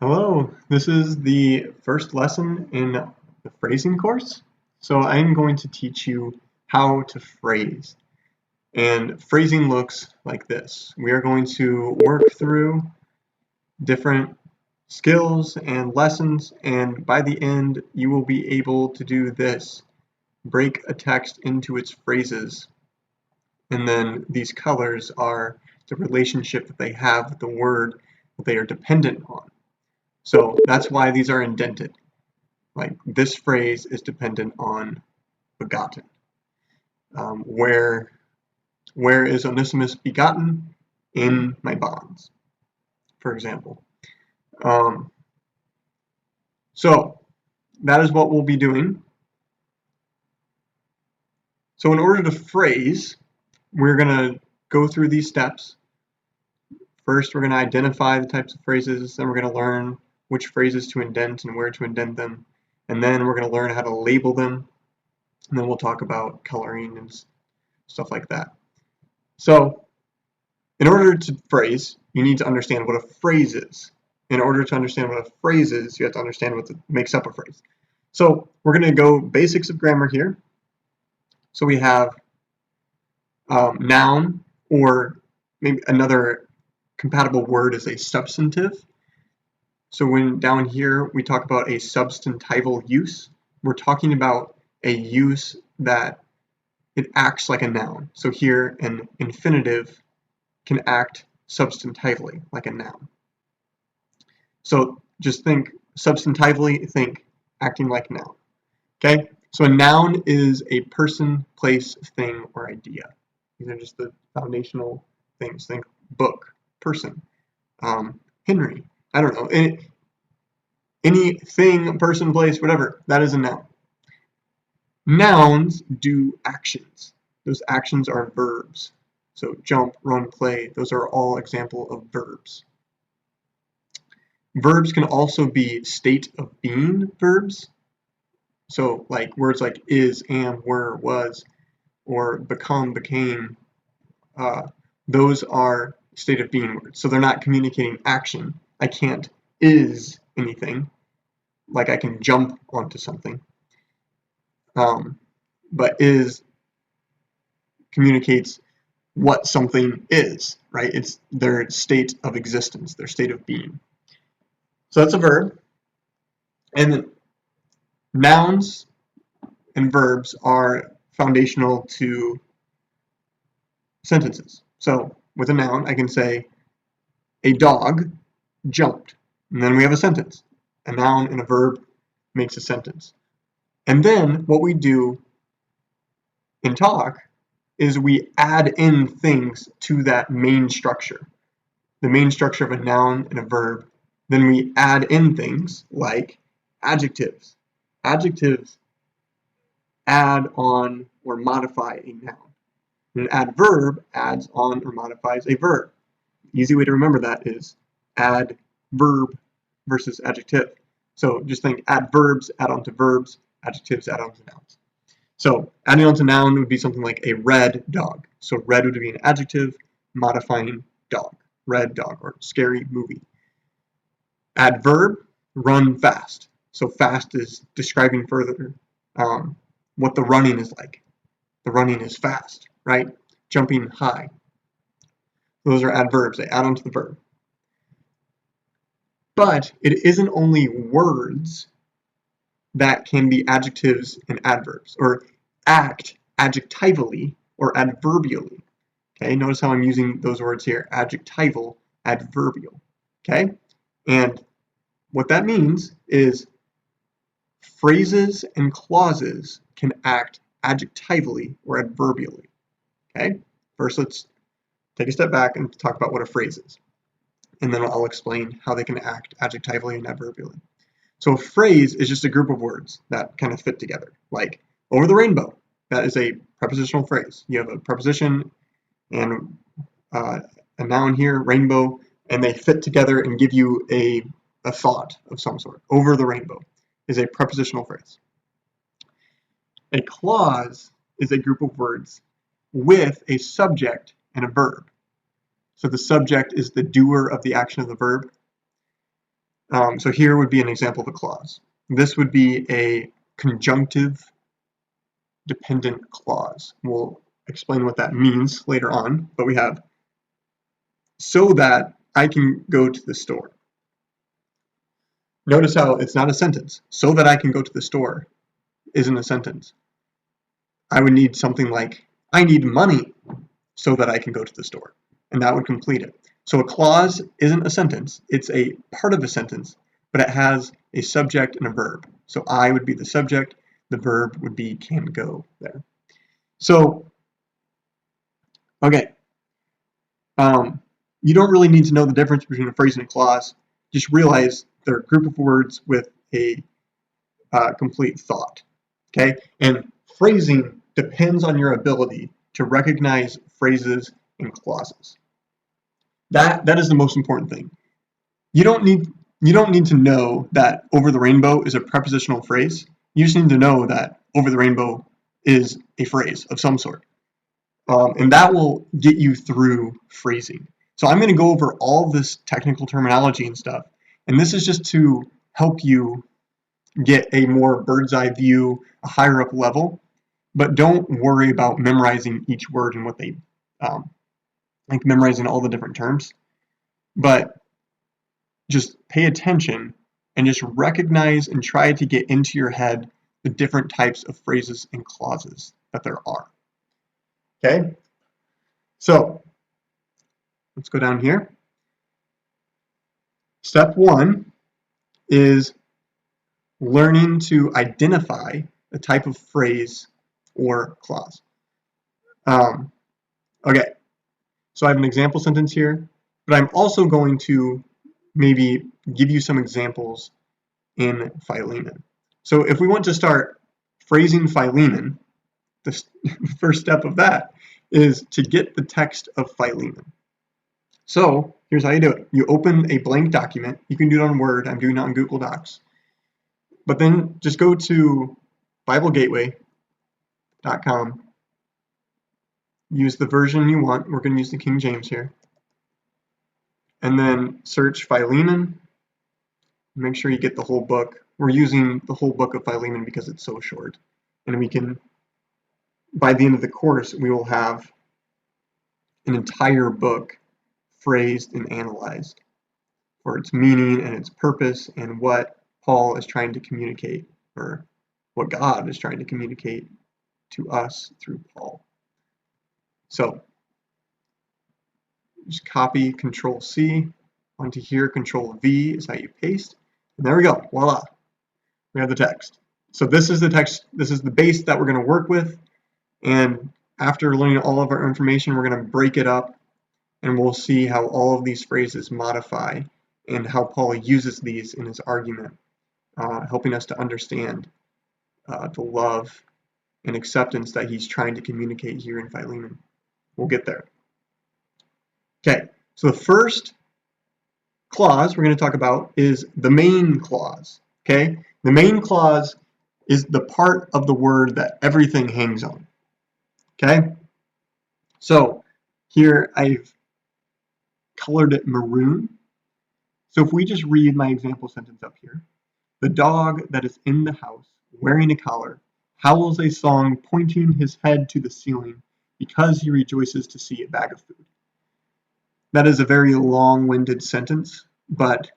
Hello, this is the first lesson in the phrasing course. So I'm going to teach you how to phrase. And phrasing looks like this. We are going to work through different skills and lessons, and by the end you will be able to do this. Break a text into its phrases, and then these colors are the relationship that they have with the word that they are dependent on. So that's why these are indented. Like this phrase is dependent on begotten. Where is Onesimus begotten? In my bonds, for example. So that is what we'll be doing. So in order to phrase, we're going to go through these steps. First, we're going to identify the types of phrases, then we're going to learn which phrases to indent and where to indent them, and then we're going to learn how to label them, and then we'll talk about coloring and stuff like that. So, in order to phrase, you need to understand what a phrase is. In order to understand what a phrase is, you have to understand what makes up a phrase. So, we're going to go basics of grammar here. So we have noun, or maybe another compatible word is a substantive. So when down here we talk about a substantival use, we're talking about a use that it acts like a noun. So here an infinitive can act substantively like a noun. So just think substantively, think acting like a noun. Okay? So a noun is a person, place, thing, or idea. These are just the foundational things. Think book, person, Henry. I don't know. Anything, person, place, whatever. That is a noun. Nouns do actions. Those actions are verbs. So jump, run, play. Those are all examples of verbs. Verbs can also be state of being verbs. So like words like is, am, were, was, or become, became, those are state of being words. So they're not communicating action. I can't is anything, like I can jump onto something. But is communicates what something is, right? It's their state of existence, their state of being. So that's a verb. And nouns and verbs are foundational to sentences. So with a noun, I can say, a dog jumped. And then we have a sentence. A noun and a verb makes a sentence. And then what we do in talk is we add in things to that main structure. The main structure of a noun and a verb. Then we add in things like adjectives. Adjectives add on or modify a noun. An adverb adds on or modifies a verb. Easy way to remember that is adverb versus adjective. So just think adverbs add on to verbs, adjectives add on to nouns. So adding on to noun would be something like a red dog. So red would be an adjective, modifying dog, red dog, or scary movie. Adverb, run fast. So fast is describing further what the running is like. The running is fast, right? Jumping high. Those are adverbs. They add on to the verb. But it isn't only words that can be adjectives and adverbs, or act adjectivally or adverbially. Okay, notice how I'm using those words here, adjectival, adverbial. Okay, and what that means is phrases and clauses can act adjectively or adverbially. Okay, first let's take a step back and talk about what a phrase is, and then I'll explain how they can act adjectively and adverbially. So a phrase is just a group of words that kind of fit together, like over the rainbow. That is a prepositional phrase. You have a preposition and a noun here, rainbow, and they fit together and give you a thought of some sort. Over the rainbow is a prepositional phrase. A clause is a group of words with a subject and a verb. So the subject is the doer of the action of the verb, So here would be an example of a clause. This would be a conjunctive dependent clause. We'll explain what that means later on, but we have so that I can go to the store. Notice how it's not a sentence. So that I can go to the store isn't a sentence. I would need something like, I need money so that I can go to the store, and that would complete it. So a clause isn't a sentence. It's a part of a sentence, but it has a subject and a verb. So I would be the subject, the verb would be can go there. So, okay, you don't really need to know the difference between a phrase and a clause. Just realize they're a group of words with a complete thought, okay? And phrasing depends on your ability to recognize phrases and clauses. That is the most important thing. You don't need to know that over the rainbow is a prepositional phrase. You just need to know that over the rainbow is a phrase of some sort. And that will get you through phrasing. So I'm going to go over all this technical terminology and stuff. And this is just to help you get a more bird's eye view, a higher up level. But don't worry about memorizing each word and what they, like memorizing all the different terms. But just pay attention and just recognize and try to get into your head the different types of phrases and clauses that there are. Okay? So, let's go down here. Step 1 is learning to identify a type of phrase or clause. Okay, so I have an example sentence here, but I'm also going to maybe give you some examples in Philemon. So if we want to start phrasing Philemon, the first step of that is to get the text of Philemon. So here's how you do it. You open a blank document. You can do it on Word. I'm doing it on Google Docs. But then just go to BibleGateway.com. Use the version you want. We're going to use the King James here. And then search Philemon. Make sure you get the whole book. We're using the whole book of Philemon because it's so short. And we can, by the end of the course, we will have an entire book phrased and analyzed for its meaning and its purpose and what Paul is trying to communicate, or what God is trying to communicate to us through Paul. So just copy, Control C onto here, Control V is how you paste, and there we go, voila, we have the text. So this is the text, this is the base that we're going to work with, and after learning all of our information, we're going to break it up, and we'll see how all of these phrases modify and how Paul uses these in his argument, helping us to understand the love and acceptance that he's trying to communicate here in Philemon. We'll get there. Okay, so the first clause we're going to talk about is the main clause. Okay, the main clause is the part of the word that everything hangs on. Okay, so here I've colored it maroon. So if we just read my example sentence up here, the dog that is in the house wearing a collar howls a song pointing his head to the ceiling because he rejoices to see a bag of food. That is a very long-winded sentence, but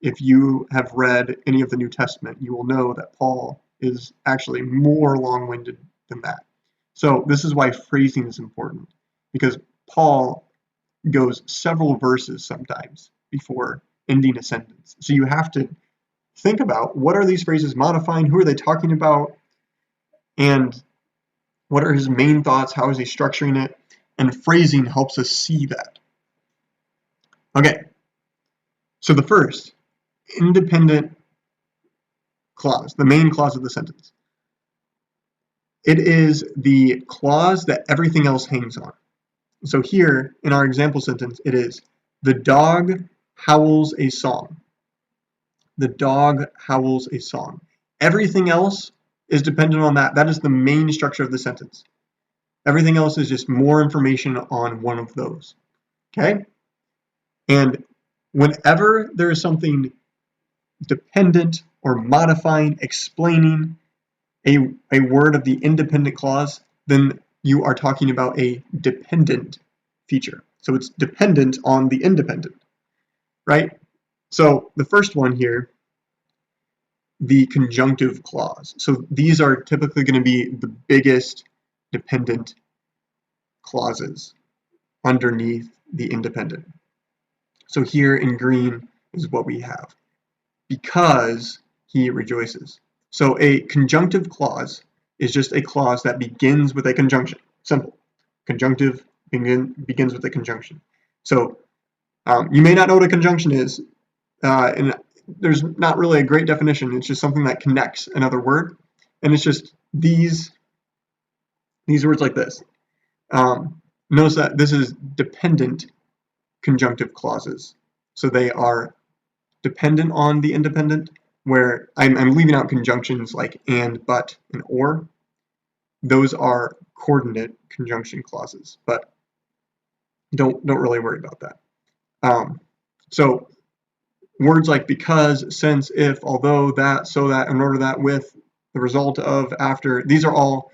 if you have read any of the New Testament, you will know that Paul is actually more long-winded than that. So this is why phrasing is important, because Paul goes several verses sometimes before ending a sentence. So you have to think about, what are these phrases modifying, who are they talking about, and what are his main thoughts, how is he structuring it, and phrasing helps us see that. Okay, so the first, independent clause, the main clause of the sentence. It is the clause that everything else hangs on. So here, in our example sentence, it is, the dog howls a song. The dog howls a song. Everything else is dependent on that. That is the main structure of the sentence. Everything else is just more information on one of those. Okay? And whenever there is something dependent or modifying, explaining a word of the independent clause, then you are talking about a dependent feature. So it's dependent on the independent, right? So the first one here, the conjunctive clause. So these are typically going to be the biggest dependent clauses underneath the independent. So here in green is what we have. Because he rejoices. So a conjunctive clause is just a clause that begins with a conjunction. Simple. Conjunctive begins with a conjunction. So you may not know what a conjunction is, and there's not really a great definition. It's just something that connects another word, and it's just these words like this. Notice that this is dependent conjunctive clauses. So they are dependent on the independent, where I'm leaving out conjunctions like and, but, and or. Those are coordinate conjunction clauses, but don't really worry about that. So words like because, since, if, although, that, so that, in order that, with, the result of, after, these are all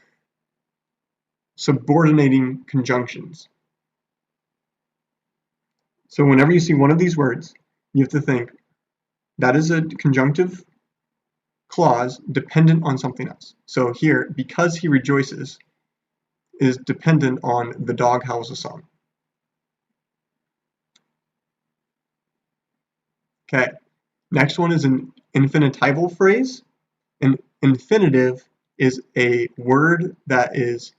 subordinating conjunctions. So whenever you see one of these words, you have to think that is a conjunctive clause dependent on something else. So here, because he rejoices, is dependent on the dog howls a song. Okay, next one is an infinitival phrase. An infinitive is a word that is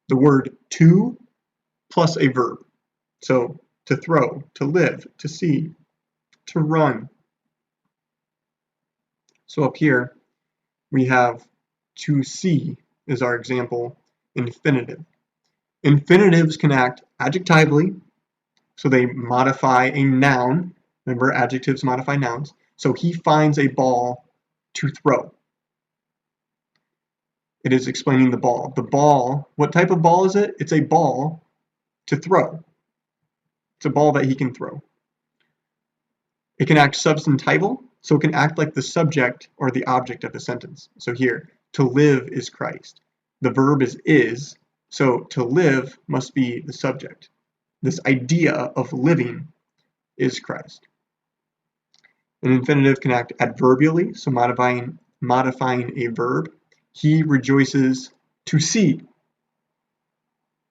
the word to plus a verb. So to throw, to live, to see, to run. So up here, we have to see is our example infinitive. Infinitives can act adjectively, so they modify a noun. Remember, adjectives modify nouns. So he finds a ball to throw. It is explaining the ball. The ball, what type of ball is it? It's a ball to throw. It's a ball that he can throw. It can act substantival, so it can act like the subject or the object of a sentence. So here, to live is Christ. The verb is, so to live must be the subject. This idea of living is Christ. An infinitive can act adverbially, so modifying a verb. He rejoices to see.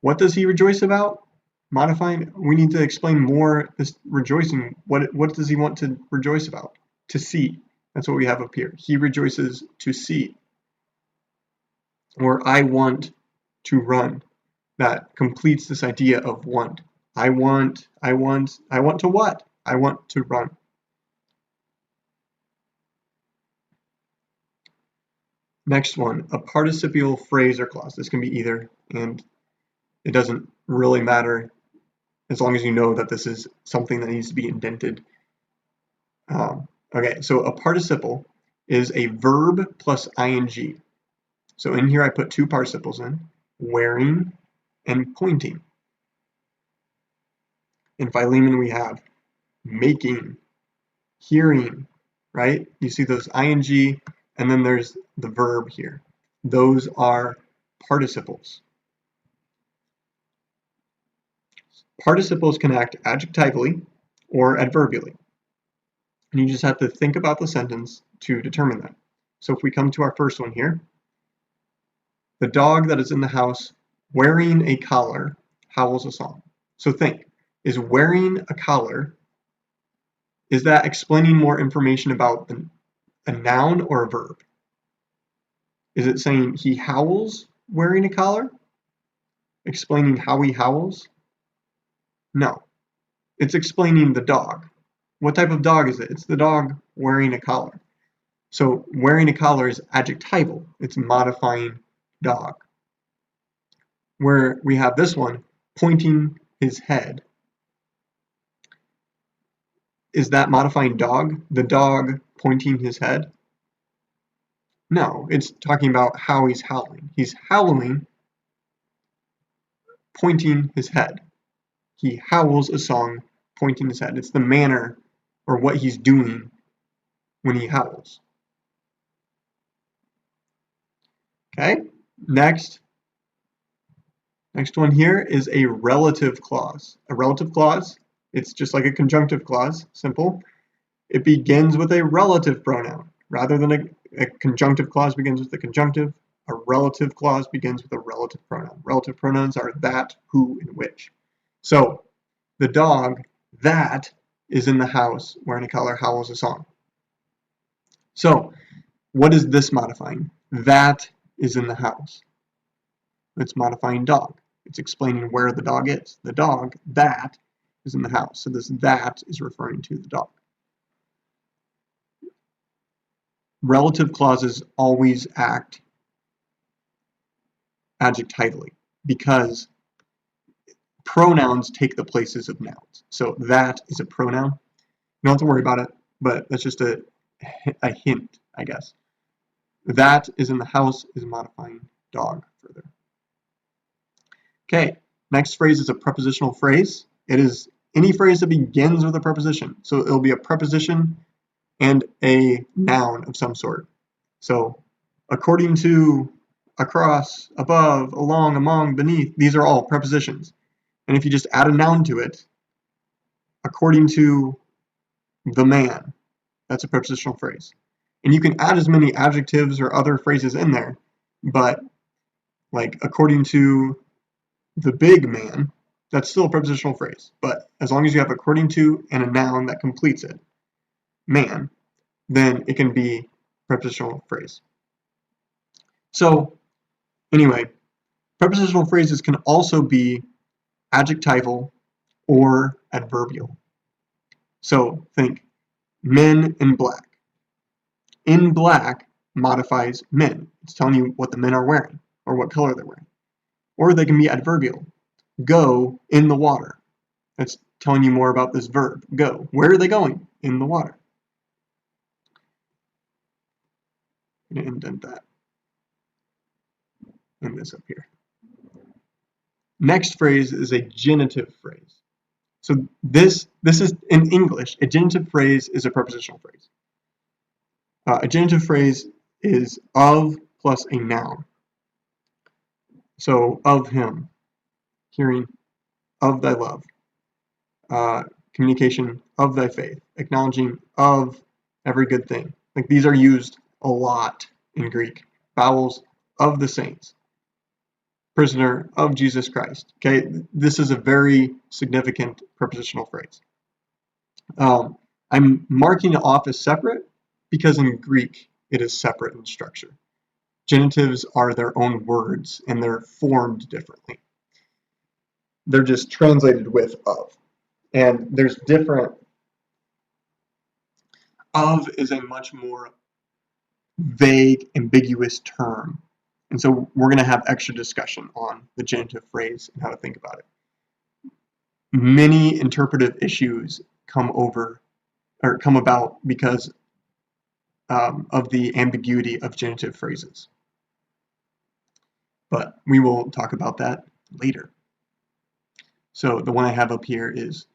What does he rejoice about? Modifying, we need to explain more this rejoicing. What does he want to rejoice about? To see. That's what we have up here. He rejoices to see. Or I want to run. That completes this idea of want. I want to what? I want to run. Next one, a participial phrase or clause. This can be either, and it doesn't really matter as long as you know that this is something that needs to be indented. Okay, so a participle is a verb plus ing. So in here I put two participles in, wearing and pointing. In Philemon we have making, hearing, right? You see those ing, and then there's the verb here. Those are participles. Participles can act adjectively or adverbially. And you just have to think about the sentence to determine that. So if we come to our first one here, the dog that is in the house wearing a collar howls a song. So think, is wearing a collar, is that explaining more information about a noun or a verb? Is it saying he howls wearing a collar? Explaining how he howls? No. It's explaining the dog. What type of dog is it? It's the dog wearing a collar. So wearing a collar is adjectival. It's modifying dog. Where we have this one, pointing his head. Is that modifying dog? The dog pointing his head? No, it's talking about how he's howling. He's howling, pointing his head. He howls a song, pointing his head. It's the manner or what he's doing when he howls. Okay, next one here is a relative clause. A relative clause, it's just like a conjunctive clause, simple. It begins with a relative pronoun. Rather than a conjunctive clause begins with a conjunctive, a relative clause begins with a relative pronoun. Relative pronouns are that, who, and which. So, the dog, that, is in the house where Nicola howls a song. So, what is this modifying? That is in the house. It's modifying dog. It's explaining where the dog is. The dog, that, is in the house. So this that is referring to the dog. Relative clauses always act adjectively because pronouns take the places of nouns. So that is a pronoun. You don't have to worry about it, but that's just a hint, I guess. That is in the house is modifying dog further. Okay, next phrase is a prepositional phrase. It is any phrase that begins with a preposition. So it'll be a preposition and a noun of some sort. So according to, across, above, along, among, beneath, these are all prepositions. And if you just add a noun to it, according to the man, that's a prepositional phrase. And you can add as many adjectives or other phrases in there, but like according to the big man, that's still a prepositional phrase. But as long as you have according to and a noun that completes it, man, then it can be a prepositional phrase. So anyway, prepositional phrases can also be adjectival or adverbial. So think men in black. In black modifies men. It's telling you what the men are wearing or what color they're wearing. Or they can be adverbial. Go in the water. That's telling you more about this verb, go. Where are they going? In the water. I'm going to indent that. And this up here. Next phrase is a genitive phrase. So this is in English. A genitive phrase is a prepositional phrase. A genitive phrase is of plus a noun. So of him, hearing, of thy love, communication of thy faith, acknowledging of every good thing. Like these are used a lot in Greek. Bowels of the saints. Prisoner of Jesus Christ. Okay, this is a very significant prepositional phrase. I'm marking it off as separate because in Greek it is separate in structure. Genitives are their own words and they're formed differently. They're just translated with of. And there's different. Of is a much more vague, ambiguous term. And so we're going to have extra discussion on the genitive phrase and how to think about it. Many interpretive issues come about because of the ambiguity of genitive phrases. But we will talk about that later. So the one I have up here is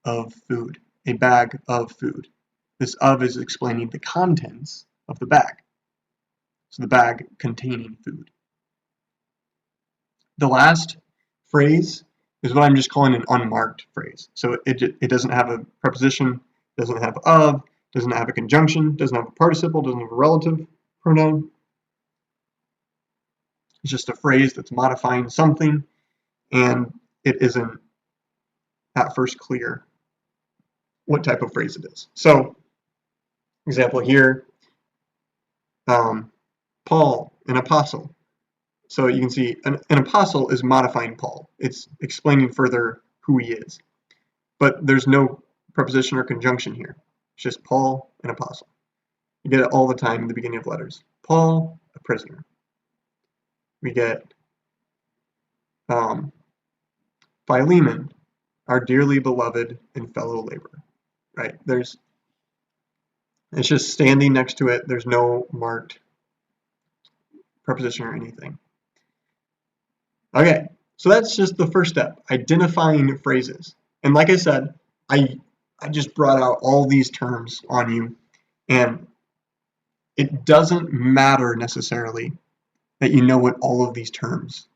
of food, a bag of food. This of is explaining the contents of the bag. So the bag containing food. The last phrase is what I'm just calling an unmarked phrase. So it doesn't have a preposition, doesn't have of, doesn't have a conjunction, doesn't have a participle, doesn't have a relative pronoun. It's just a phrase that's modifying something, and it isn't at first clear what type of phrase it is. So, example here, Paul, an apostle. So you can see an apostle is modifying Paul. It's explaining further who he is. But there's no preposition or conjunction here. It's just Paul, an apostle. You get it all the time in the beginning of letters. Paul, a prisoner. We get Philemon, our dearly beloved and fellow laborer. Right? It's just standing next to it. There's no marked preposition or anything. Okay, so that's just the first step, identifying phrases. And like I said, I just brought out all these terms on you, and it doesn't matter necessarily that you know what all of these terms,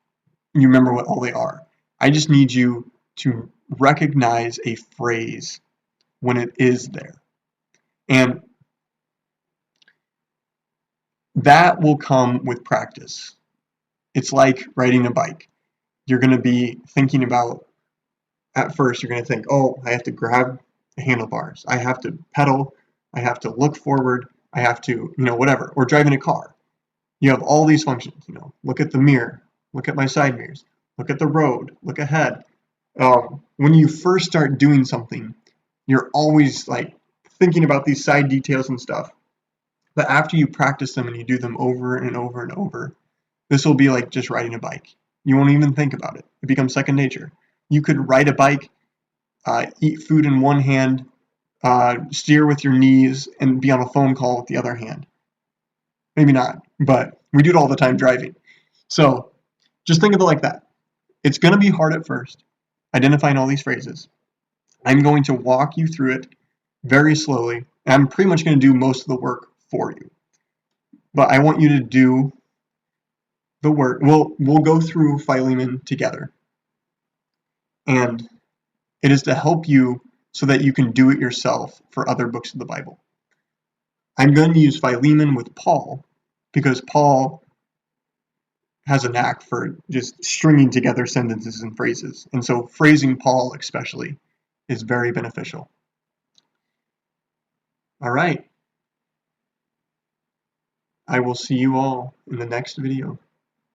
you remember what all they are. I just need you to recognize a phrase when it is there. And that will come with practice. It's like riding a bike. You're going to be thinking about, at first, you're going to think, oh, I have to grab the handlebars. I have to pedal. I have to look forward. I have to, whatever. Or driving a car. You have all these functions, look at the mirror, look at my side mirrors, look at the road, look ahead. When you first start doing something, you're always like thinking about these side details and stuff. But after you practice them and you do them over and over and over, this will be like just riding a bike. You won't even think about it. It becomes second nature. You could ride a bike, eat food in one hand, steer with your knees, and be on a phone call with the other hand. Maybe not, but we do it all the time driving. So just think of it like that. It's going to be hard at first, identifying all these phrases. I'm going to walk you through it very slowly, and I'm pretty much going to do most of the work for you. But I want you to do the work. We'll go through Philemon together. And it is to help you so that you can do it yourself for other books of the Bible. I'm going to use Philemon with Paul because Paul has a knack for just stringing together sentences and phrases. And so phrasing Paul especially is very beneficial. All right. I will see you all in the next video.